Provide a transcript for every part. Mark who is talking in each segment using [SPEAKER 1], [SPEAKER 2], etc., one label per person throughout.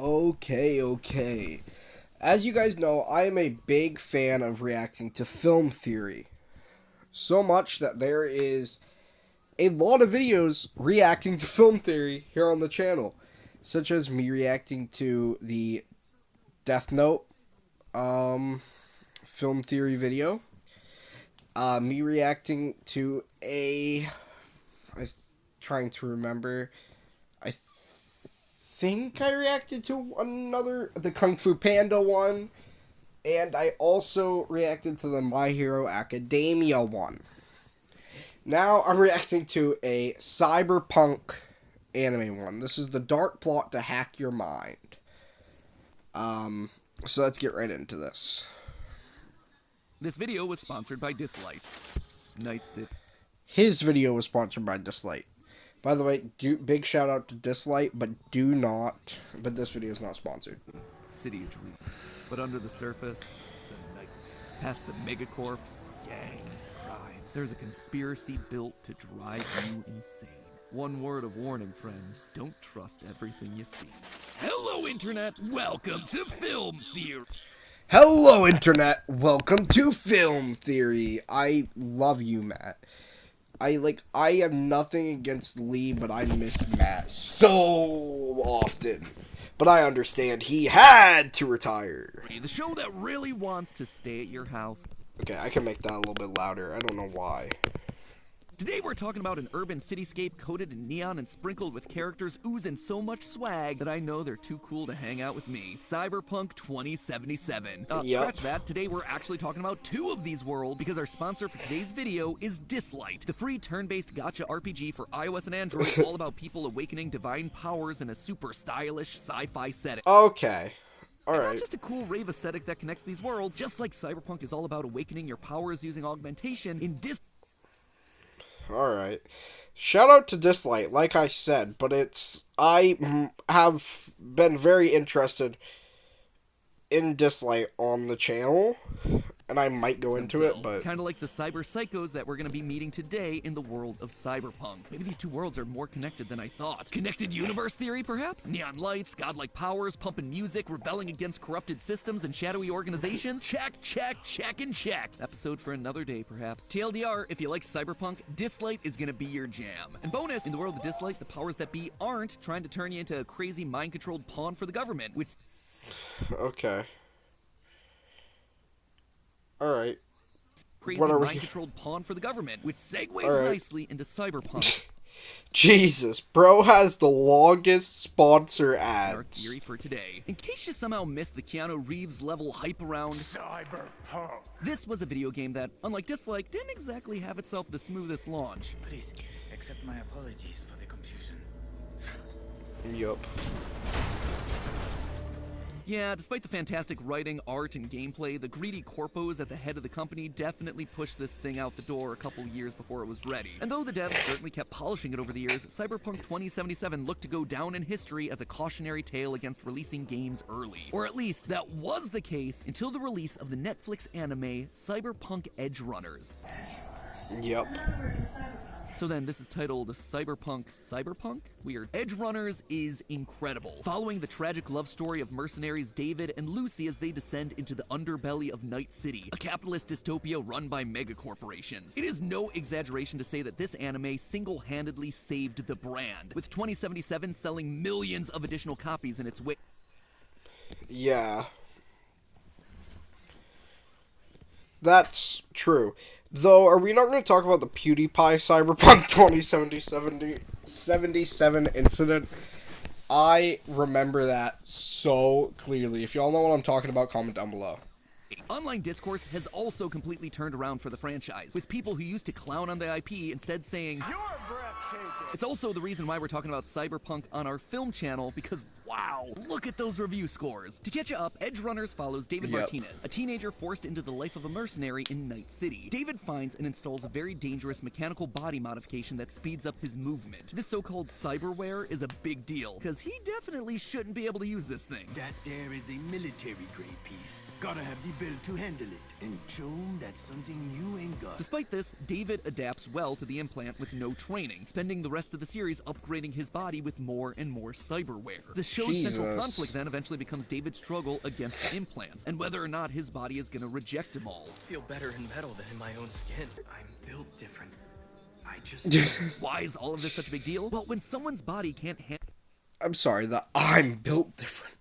[SPEAKER 1] Okay. As you guys know, I am a big fan of reacting to film theory. So much that there is a lot of videos reacting to film theory here on the channel. Such as me reacting to the Death Note film theory video. Me reacting to trying to remember. I think I reacted to the Kung Fu Panda one, and I also reacted to the My Hero Academia one. Now I'm reacting to a cyberpunk anime one. This is the dark plot to hack your mind. So let's get right into this.
[SPEAKER 2] This video was sponsored by Dislight. Night City.
[SPEAKER 1] His video was sponsored by Dislight. By the way, big shout out to Dislight, but this video is not sponsored.
[SPEAKER 2] City of Dreams. But under the surface, it's a nightmare. Past the megacorps, the gangs, the crime, there's a conspiracy built to drive you insane. One word of warning, friends. Don't trust everything you see. Hello, Internet. Welcome to Film Theory.
[SPEAKER 1] Hello, Internet. Welcome to Film Theory. I love you, Matt. I have nothing against Lee, but I miss Matt so often. But I understand he had to retire.
[SPEAKER 2] The show that really wants to stay at your house.
[SPEAKER 1] Okay, I can make that a little bit louder. I don't know why.
[SPEAKER 2] Today we're talking about an urban cityscape coated in neon and sprinkled with characters oozing so much swag that I know they're too cool to hang out with me. Cyberpunk 2077. Scratch that. Today we're actually talking about two of these worlds because our sponsor for today's video is Dislight, the free turn-based gacha RPG for iOS and Android, all about people awakening divine powers in a super stylish sci-fi setting.
[SPEAKER 1] Okay. Alright.
[SPEAKER 2] Not just a cool rave aesthetic that connects these worlds, just like Cyberpunk is all about awakening your powers using augmentation in
[SPEAKER 1] Alright. Shout out to Dislight, like I said, but I have been very interested in Dislight on the channel, and I might go into it, but
[SPEAKER 2] kind of like the cyber psychos that we're going to be meeting today in the world of Cyberpunk. Maybe these two worlds are more connected than I thought. Connected universe theory, perhaps? Neon lights, godlike powers, pumping music, rebelling against corrupted systems and shadowy organizations? Check, and check. Episode for another day, perhaps. TLDR, if you like Cyberpunk, Dislight is going to be your jam. And bonus, in the world of Dislight, the powers that be aren't trying to turn you into a crazy mind-controlled pawn for the government, which...
[SPEAKER 1] Okay. Alright.
[SPEAKER 2] Crazy mind-controlled pawn for the government, which segues nicely into Cyberpunk.
[SPEAKER 1] Jesus, bro has the longest sponsor ads.
[SPEAKER 2] Our theory for today. In case you somehow missed the Keanu Reeves level hype around
[SPEAKER 3] Cyberpunk,
[SPEAKER 2] this was a video game that, unlike Dislike, didn't exactly have itself the smoothest launch.
[SPEAKER 3] please accept my apologies for the confusion.
[SPEAKER 1] Yup.
[SPEAKER 2] Yeah, despite the fantastic writing, art, and gameplay, the greedy corpos at the head of the company definitely pushed this thing out the door a couple years before it was ready. And though the devs certainly kept polishing it over the years, Cyberpunk 2077 looked to go down in history as a cautionary tale against releasing games early. Or at least, that was the case until the release of the Netflix anime Cyberpunk Edge Runners.
[SPEAKER 1] Yep.
[SPEAKER 2] So then, this is titled Cyberpunk? Weird. Edge Runners is incredible, following the tragic love story of mercenaries David and Lucy as they descend into the underbelly of Night City, a capitalist dystopia run by megacorporations. It is no exaggeration to say that this anime single-handedly saved the brand, with 2077 selling millions of additional copies in its wake.
[SPEAKER 1] Yeah. That's true. Though, are we not going to talk about the PewDiePie Cyberpunk 2077 incident? I remember that so clearly. If y'all know what I'm talking about, comment down below.
[SPEAKER 2] Online discourse has also completely turned around for the franchise, with people who used to clown on the IP instead saying, "You're breathtaking." It's also the reason why we're talking about Cyberpunk on our film channel, because wow, look at those review scores. To catch you up, Edge Runners follows David Martinez, a teenager forced into the life of a mercenary in Night City. David finds and installs a very dangerous mechanical body modification that speeds up his movement. This so-called cyberware is a big deal, because he definitely shouldn't be able to use this thing.
[SPEAKER 4] That there is a military-grade piece. Gotta have the ability to handle it. And Chome, that's something you ain't got.
[SPEAKER 2] Despite this, David adapts well to the implant with no training, spending the rest of the series upgrading his body with more and more cyberware. The show show's central
[SPEAKER 1] Jesus.
[SPEAKER 2] conflict then eventually becomes David's struggle against implants, and whether or not his body is gonna reject them all.
[SPEAKER 5] I feel better in metal than in my own skin. I'm built different. I just...
[SPEAKER 2] Why is all of this such a big deal? Well, when someone's body can't handle
[SPEAKER 1] I'm sorry, the I'm built different.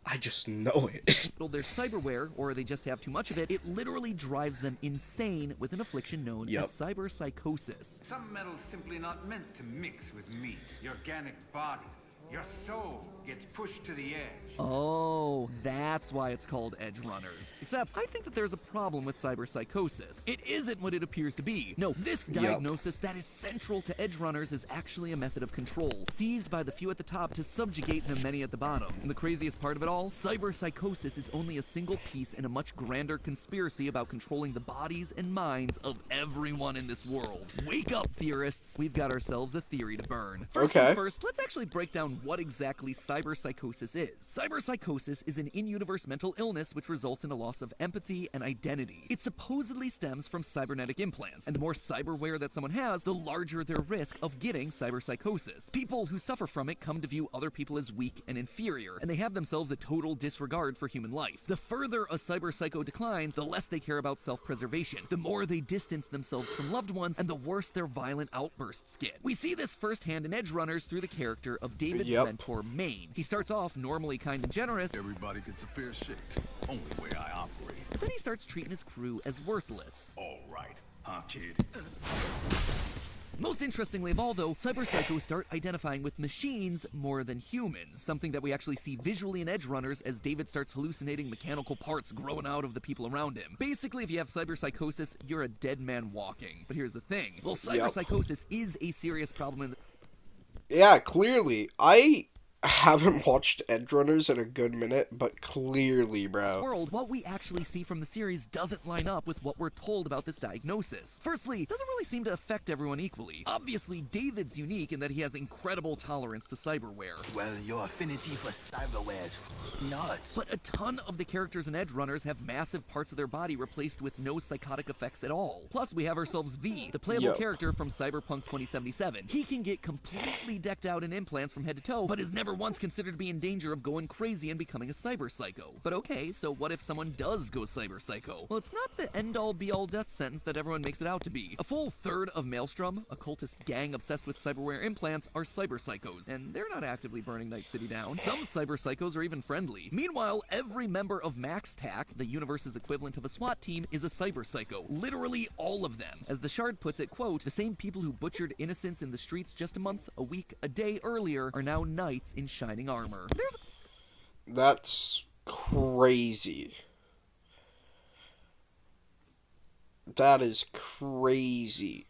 [SPEAKER 1] I just know it.
[SPEAKER 2] their cyberware, or they just have too much of it, it literally drives them insane with an affliction known as cyberpsychosis.
[SPEAKER 6] Some metal's simply not meant to mix with meat. Your organic body, your soul gets pushed to the edge.
[SPEAKER 2] Oh, that's why it's called Edge Runners. Except, I think that there's a problem with cyberpsychosis. It isn't what it appears to be. No, this diagnosis that is central to Edge Runners is actually a method of control, seized by the few at the top to subjugate the many at the bottom. And the craziest part of it all, cyberpsychosis is only a single piece in a much grander conspiracy about controlling the bodies and minds of everyone in this world. Wake up, theorists! We've got ourselves a theory to burn. First things first, let's actually break down what exactly cyberpsychosis is. Cyberpsychosis is an in-universe mental illness which results in a loss of empathy and identity. It supposedly stems from cybernetic implants, and the more cyberware that someone has, the larger their risk of getting cyberpsychosis. People who suffer from it come to view other people as weak and inferior, and they have themselves a total disregard for human life. The further a cyberpsycho declines, the less they care about self-preservation, the more they distance themselves from loved ones, and the worse their violent outbursts get. We see this firsthand in Edge Runners through the character of David's mentor, Maine. He starts off normally kind and generous.
[SPEAKER 7] Everybody gets a fair shake. Only way I operate.
[SPEAKER 2] But then he starts treating his crew as worthless.
[SPEAKER 7] All right, huh, kid?
[SPEAKER 2] Most interestingly of all, though, cyberpsychos start identifying with machines more than humans, something that we actually see visually in Edge Runners as David starts hallucinating mechanical parts growing out of the people around him. Basically, if you have cyberpsychosis, you're a dead man walking. But here's the thing. Well, cyberpsychosis is a serious problem in
[SPEAKER 1] Yeah, clearly. I haven't watched Edge Runners in a good minute, but clearly, bro.
[SPEAKER 2] World, what we actually see from the series doesn't line up with what we're told about this diagnosis. Firstly, it doesn't really seem to affect everyone equally. Obviously, David's unique in that he has incredible tolerance to cyberware.
[SPEAKER 4] Well, your affinity for cyberware is nuts.
[SPEAKER 2] But a ton of the characters in Edge Runners have massive parts of their body replaced with no psychotic effects at all. Plus, we have ourselves V, the playable character from Cyberpunk 2077. He can get completely decked out in implants from head to toe, but is never once considered to be in danger of going crazy and becoming a cyber psycho. But okay, so what if someone does go cyber psycho? Well, it's not the end-all be-all death sentence that everyone makes it out to be. A full third of Maelstrom, a cultist gang obsessed with cyberware implants, are cyber psychos, and they're not actively burning Night City down. Some cyber psychos are even friendly. Meanwhile, every member of MaxTac, the universe's equivalent of a SWAT team, is a cyber psycho. Literally all of them. As the Shard puts it, quote, the same people who butchered innocents in the streets just a month, a week, a day earlier are now knights in shining armor.
[SPEAKER 1] That's crazy. That is crazy.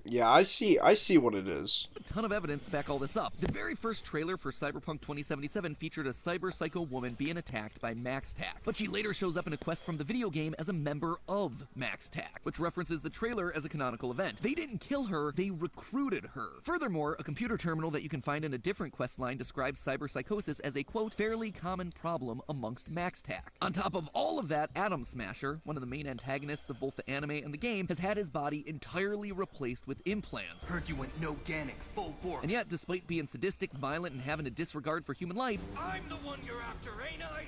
[SPEAKER 1] Yeah, I see what it is.
[SPEAKER 2] A ton of evidence to back all this up. The very first trailer for Cyberpunk 2077 featured a cyber psycho woman being attacked by MaxTac, but she later shows up in a quest from the video game as a member of MaxTac, which references the trailer as a canonical event. They didn't kill her, they recruited her. Furthermore, a computer terminal that you can find in a different quest line describes cyberpsychosis as a, quote, fairly common problem amongst MaxTac. On top of all of that, Atom Smasher, one of the main antagonists of both the anime and the game, has had his body entirely replaced with implants.
[SPEAKER 5] Heard you went no-ganic, full bore.
[SPEAKER 2] And yet, despite being sadistic, violent, and having a disregard for human life,
[SPEAKER 5] I'm the one you're after, ain't I?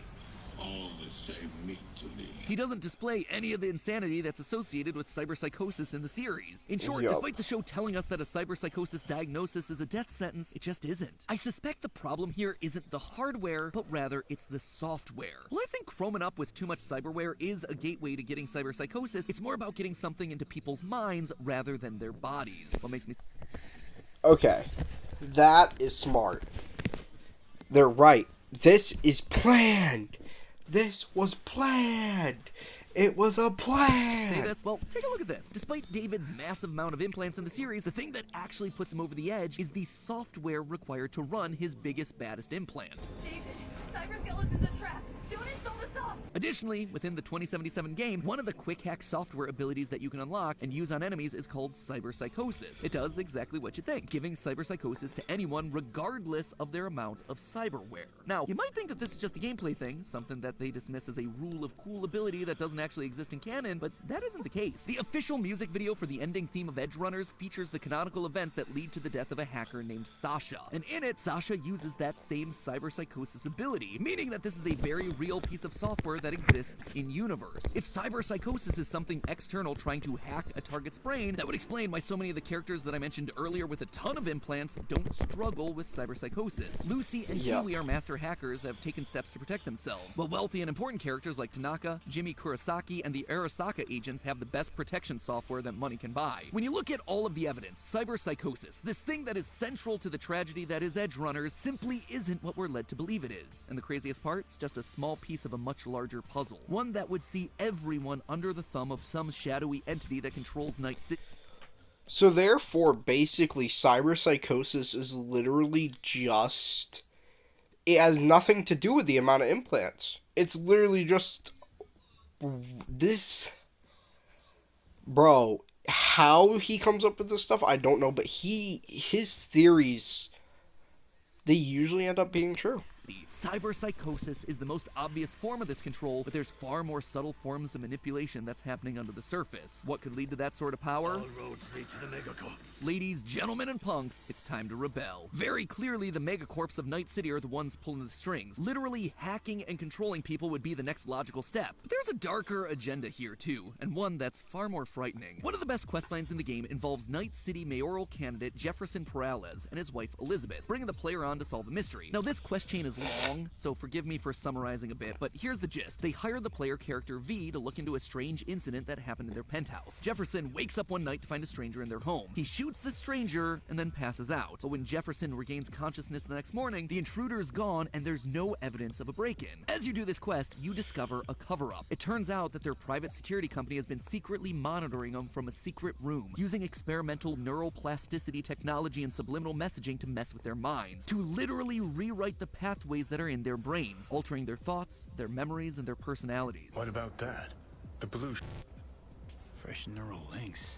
[SPEAKER 7] All the same meat to me.
[SPEAKER 2] he doesn't display any of the insanity that's associated with cyberpsychosis in the series. In short, despite the show telling us that a cyberpsychosis diagnosis is a death sentence, it just isn't. I suspect the problem here isn't the hardware, but rather it's the software. Well, I think chroming up with too much cyberware is a gateway to getting cyberpsychosis. It's more about getting something into people's minds rather than their bodies. What makes me...
[SPEAKER 1] Okay, that is smart. They're right. This is planned. This was planned. It was a plan.
[SPEAKER 2] Well, take a look at this. Despite David's massive amount of implants in the series, the thing that actually puts him over the edge is the software required to run his biggest, baddest implant.
[SPEAKER 8] David, cyberskeletons a trap. Don't install the software.
[SPEAKER 2] Additionally, within the 2077 game, one of the quick hack software abilities that you can unlock and use on enemies is called cyberpsychosis. It does exactly what you think, giving cyberpsychosis to anyone regardless of their amount of cyberware. Now, you might think that this is just a gameplay thing, something that they dismiss as a rule of cool ability that doesn't actually exist in canon, but that isn't the case. The official music video for the ending theme of Edgerunners features the canonical events that lead to the death of a hacker named Sasha. And in it, Sasha uses that same cyberpsychosis ability, meaning that this is a very real piece of software that exists in universe. If cyberpsychosis is something external trying to hack a target's brain, that would explain why so many of the characters that I mentioned earlier with a ton of implants don't struggle with cyberpsychosis. Lucy and Kiwi are master hackers that have taken steps to protect themselves, while wealthy and important characters like Tanaka, Jimmy Kurosaki, and the Arasaka agents have the best protection software that money can buy. When you look at all of the evidence, cyberpsychosis, this thing that is central to the tragedy that is Edgerunners, simply isn't what we're led to believe it is. And the craziest part, it's just a small piece of a much larger puzzle. One that would see everyone under the thumb of some shadowy entity that controls Night City.
[SPEAKER 1] So therefore, basically, cyberpsychosis is literally just... It has nothing to do with the amount of implants. It's literally just... This... Bro, how he comes up with this stuff, I don't know, but his theories, they usually end up being true.
[SPEAKER 2] Cyberpsychosis is the most obvious form of this control, but there's far more subtle forms of manipulation that's happening under the surface. What could lead to that sort of power?
[SPEAKER 4] All roads lead to the Megacorps.
[SPEAKER 2] Ladies, gentlemen, and punks, it's time to rebel. Very clearly, the Megacorps of Night City are the ones pulling the strings. Literally hacking and controlling people would be the next logical step. But there's a darker agenda here, too, and one that's far more frightening. One of the best questlines in the game involves Night City mayoral candidate Jefferson Peralez and his wife Elizabeth, bringing the player on to solve a mystery. Now, this quest chain is long, so forgive me for summarizing a bit, but here's the gist. They hire the player character V to look into a strange incident that happened in their penthouse. Jefferson wakes up one night to find a stranger in their home. He shoots the stranger and then passes out. But when Jefferson regains consciousness the next morning, the intruder's gone and there's no evidence of a break-in. As you do this quest, you discover a cover-up. It turns out that their private security company has been secretly monitoring them from a secret room, using experimental neuroplasticity technology and subliminal messaging to mess with their minds, to literally rewrite the pathways that are in their brains, altering their thoughts, their memories, and their personalities.
[SPEAKER 7] What about that? The pollution.
[SPEAKER 8] Fresh neural links.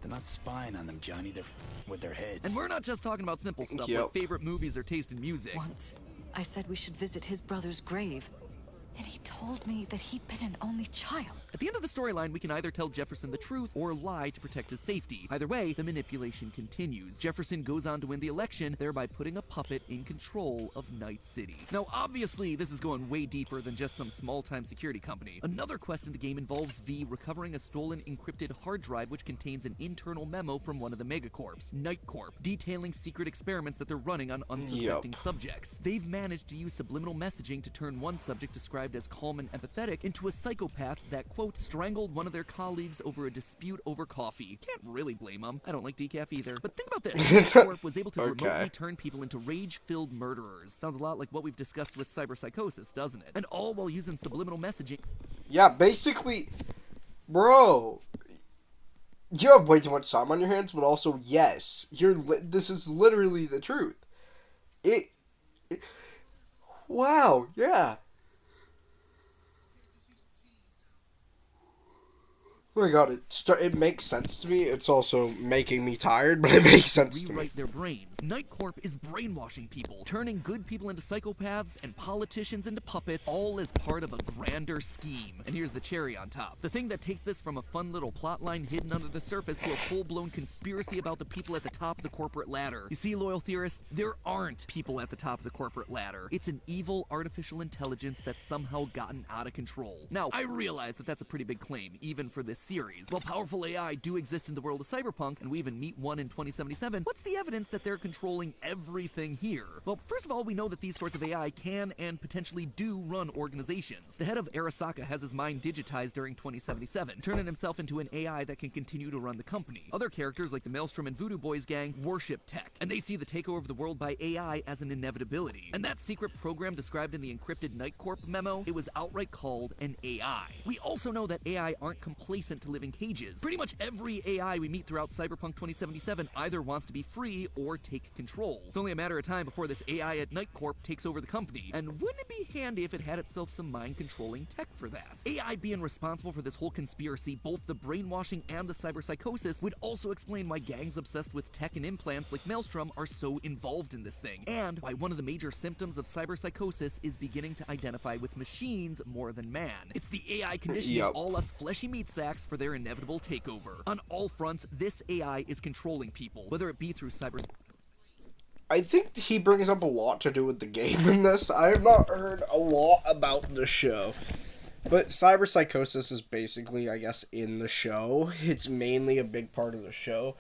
[SPEAKER 8] They're not spying on them, Johnny. They're with their heads.
[SPEAKER 2] And we're not just talking about simple stuff
[SPEAKER 1] Yep.
[SPEAKER 2] like favorite movies or taste in music.
[SPEAKER 9] Once, I said we should visit his brother's grave, and he told me that he'd been an only child.
[SPEAKER 2] At the end of the storyline, we can either tell Jefferson the truth or lie to protect his safety. Either way, the manipulation continues. Jefferson goes on to win the election, thereby putting a puppet in control of Night City. Now, obviously, this is going way deeper than just some small-time security company. Another quest in the game involves V recovering a stolen encrypted hard drive which contains an internal memo from one of the Megacorps, Night Corp, detailing secret experiments that they're running on unsuspecting subjects. They've managed to use subliminal messaging to turn one subject described as calm and empathetic into a psychopath that, quote, strangled one of their colleagues over a dispute over coffee. Can't really blame them. I don't like decaf either. But think about this. Corp was able to remotely turn people into rage-filled murderers. Sounds a lot like what we've discussed with cyberpsychosis, doesn't it? And all while using subliminal messaging.
[SPEAKER 1] Yeah, basically, bro, you have way too much time on your hands, but also, yes, this is literally the truth. Wow, yeah. Oh my god, it makes sense to me. It's also making me tired, but it makes sense to me.
[SPEAKER 2] Rewrite their brains. Night Corp is brainwashing people, turning good people into psychopaths and politicians into puppets, all as part of a grander scheme. And here's the cherry on top. The thing that takes this from a fun little plotline hidden under the surface to a full-blown conspiracy about the people at the top of the corporate ladder. You see, loyal theorists, there aren't people at the top of the corporate ladder. It's an evil artificial intelligence that's somehow gotten out of control. Now, I realize that that's a pretty big claim, even for this series. While powerful AI do exist in the world of cyberpunk, and we even meet one in 2077, what's the evidence that they're controlling everything here? Well, first of all, we know that these sorts of AI can and potentially do run organizations. The head of Arasaka has his mind digitized during 2077, turning himself into an AI that can continue to run the company. Other characters like the Maelstrom and Voodoo Boys gang worship tech, and they see the takeover of the world by AI as an inevitability. And that secret program described in the encrypted Night Corp memo, it was outright called an AI. We also know that AI aren't complacent sent to live in cages. Pretty much every AI we meet throughout Cyberpunk 2077 either wants to be free or take control. It's only a matter of time before this AI at Night Corp takes over the company, and wouldn't it be handy if it had itself some mind-controlling tech for that? AI being responsible for this whole conspiracy, both the brainwashing and the cyberpsychosis, would also explain why gangs obsessed with tech and implants like Maelstrom are so involved in this thing, and why one of the major symptoms of cyberpsychosis is beginning to identify with machines more than man. It's the AI conditioning all us fleshy meat sacks for their inevitable takeover. On all fronts, this AI is controlling people, whether it be through cyber...
[SPEAKER 1] I think he brings up a lot to do with the game in this. I have not heard a lot about the show. But cyberpsychosis is basically, I guess, in the show. It's mainly a big part of the show.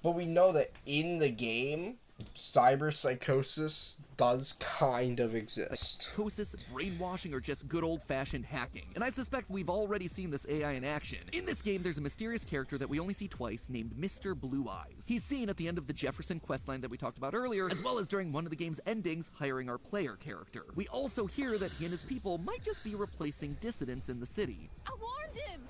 [SPEAKER 1] But we know that in the game, cyberpsychosis does kind of exist.
[SPEAKER 2] Psychosis, brainwashing, or just good old-fashioned hacking. And I suspect we've already seen this AI in action. In this game, there's a mysterious character that we only see twice named Mr. Blue Eyes. He's seen at the end of the Jefferson questline that we talked about earlier, as well as during one of the game's endings, hiring our player character. We also hear that he and his people might just be replacing dissidents in the city.
[SPEAKER 10] I warned him!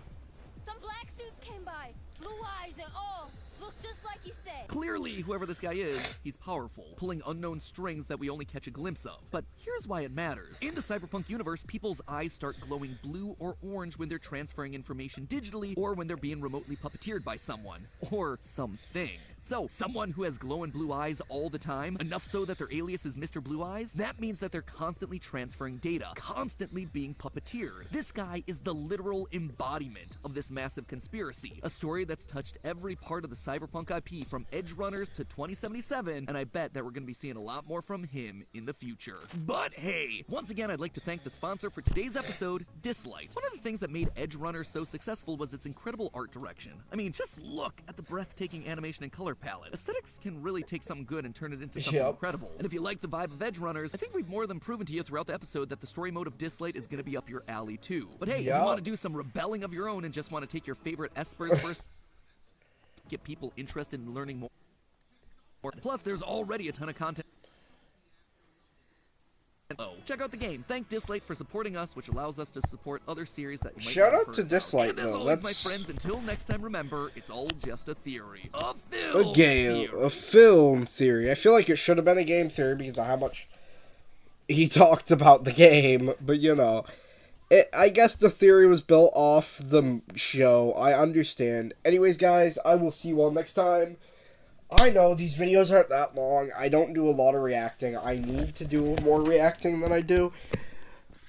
[SPEAKER 10] Some black suits came by, blue eyes and all. Look just like he said.
[SPEAKER 2] Clearly, whoever this guy is, he's powerful, pulling unknown strings that we only catch a glimpse of. But here's why it matters. In the Cyberpunk universe, people's eyes start glowing blue or orange when they're transferring information digitally, or when they're being remotely puppeteered by someone. Or something. So, someone who has glowing blue eyes all the time, enough so that their alias is Mr. Blue Eyes, that means that they're constantly transferring data, constantly being puppeteered. This guy is the literal embodiment of this massive conspiracy, a story that's touched every part of the Cyberpunk IP from Edge Runners to 2077, and I bet that we're going to be seeing a lot more from him in the future. But hey, once again, I'd like to thank the sponsor for today's episode, Dislight. One of the things that made Edge Runners so successful was its incredible art direction. I mean, just look at the breathtaking animation and color palette. Aesthetics can really take something good and turn it into something incredible. And if you like the vibe of Edge Runners, I think we've more than proven to you throughout the episode that the story mode of Dislight is going to be up your alley too. But hey, if you want to do some rebelling of your own and just want to take your favorite espers first, get people interested in learning more. Plus, there's already a ton of content. Check out the game. Thank Dislight for supporting us, which allows us to support other series that you might
[SPEAKER 1] Shout
[SPEAKER 2] not
[SPEAKER 1] out
[SPEAKER 2] have
[SPEAKER 1] to
[SPEAKER 2] heard
[SPEAKER 1] Dislight,
[SPEAKER 2] about. And as
[SPEAKER 1] though.
[SPEAKER 2] always,
[SPEAKER 1] That's
[SPEAKER 2] my friends, until next time, remember, it's all just a theory. A
[SPEAKER 1] film theory. I feel like it should have been a game theory because of how much he talked about the game, but you know. I guess the theory was built off the show. I understand. Anyways, guys, I will see you all next time. I know these videos aren't that long. I don't do a lot of reacting. I need to do more reacting than I do.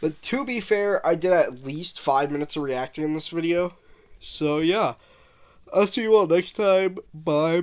[SPEAKER 1] But to be fair, I did at least 5 minutes of reacting in this video. So yeah, I'll see you all next time. Bye-bye.